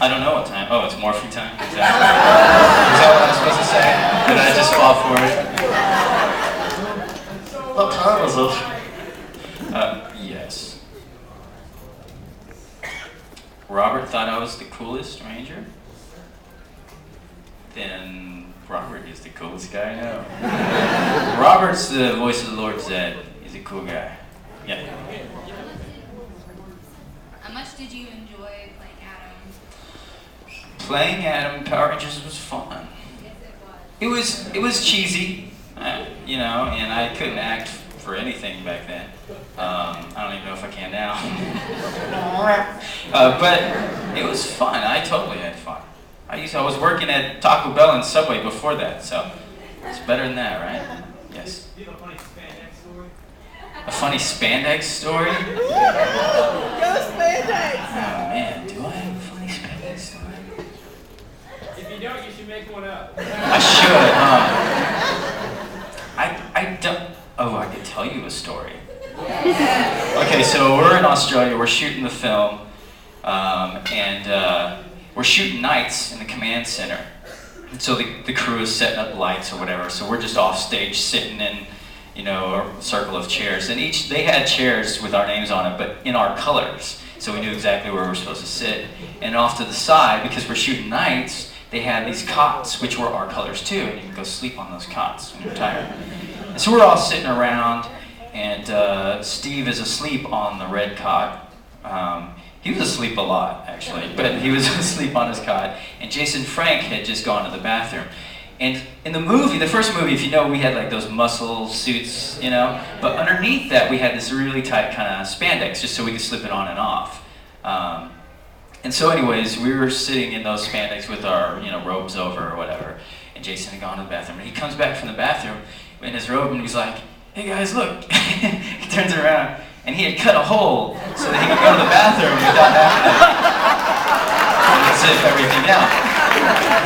I don't know what time. Oh, it's Morphe time? Exactly. Is that what I'm supposed to say? Did I just fall for it? What time is it? Yes. Robert thought I was the coolest ranger? Then Robert is the coolest guy I know. Robert's the voice of the Lord Zed. He's a cool guy. Yeah. How much did you enjoy playing Adam? Playing Adam Power Rangers was fun. Yes, it was. It was cheesy, you know, and I couldn't act for anything back then. I don't even know if I can now. But it was fun. I totally had fun. I was working at Taco Bell and Subway before that, so it's better than that, right? Yes. Do you have a funny spandex story? A funny spandex story? Go spandex! Oh man, do I have a funny spandex story? If you don't, you should make one up. I should, I don't. Oh, I could tell you a story. Okay, so we're in Australia, we're shooting the film, and we're shooting nights in the command center. And so the crew is setting up lights or whatever, so we're just off stage sitting in, you know, a circle of chairs. And they had chairs with our names on it, but in our colors, so we knew exactly where we were supposed to sit. And off to the side, because we're shooting nights, they had these cots, which were our colors too, and you can go sleep on those cots when you're tired. And so we're all sitting around, and Steve is asleep on the red cot. He was asleep a lot, actually, but he was asleep on his cot. And Jason Frank had just gone to the bathroom. And in the movie, the first movie, if you know, we had like those muscle suits, you know, but underneath that we had this really tight kind of spandex, just so we could slip it on and off. And so anyways, we were sitting in those spandex with our, you know, robes over or whatever, and Jason had gone to the bathroom. And he comes back from the bathroom in his robe and he's like, "Hey guys, look." He turns around and he had cut a hole so that he could go to the bathroom without having to zip everything out.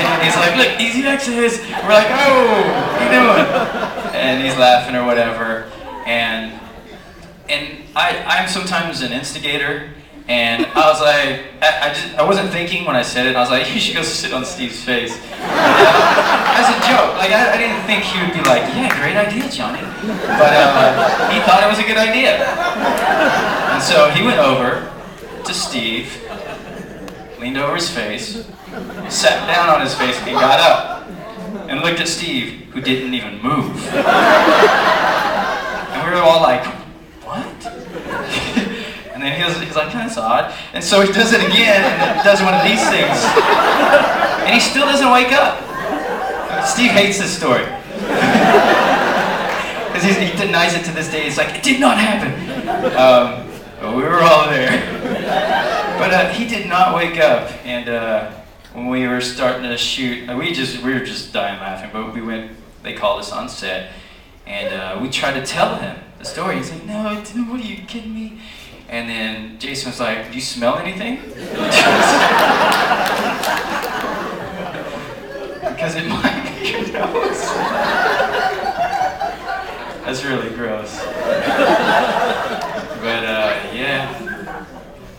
And he's like, "Look, easy access." We're like, "Oh, what are you doing?" And he's laughing or whatever. And I'm sometimes an instigator. And I was like, I wasn't thinking when I said it. I was like, "You should go sit on Steve's face." As a joke. Like, I didn't think he would be like, "Yeah, great idea, Johnny." But he thought it was a good idea. And so he went over to Steve, leaned over his face, sat down on his face, and got up and looked at Steve, who didn't even move. And we were all like, "What?" And then he's like, "That's odd." And so he does it again, and does one of these things. And he still doesn't wake up. Steve hates this story. Because he denies it to this day. He's like, "It did not happen." But we were all there. But he did not wake up. And when we were starting to shoot, we were just dying laughing. But they called us on set. And we tried to tell him the story. He's like, "No, what are you kidding me?" And then Jason was like, "Do you smell anything?" Because it might make your nose. That's really gross. But yeah,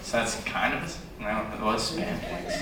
so that's kind of, no, it was spandex.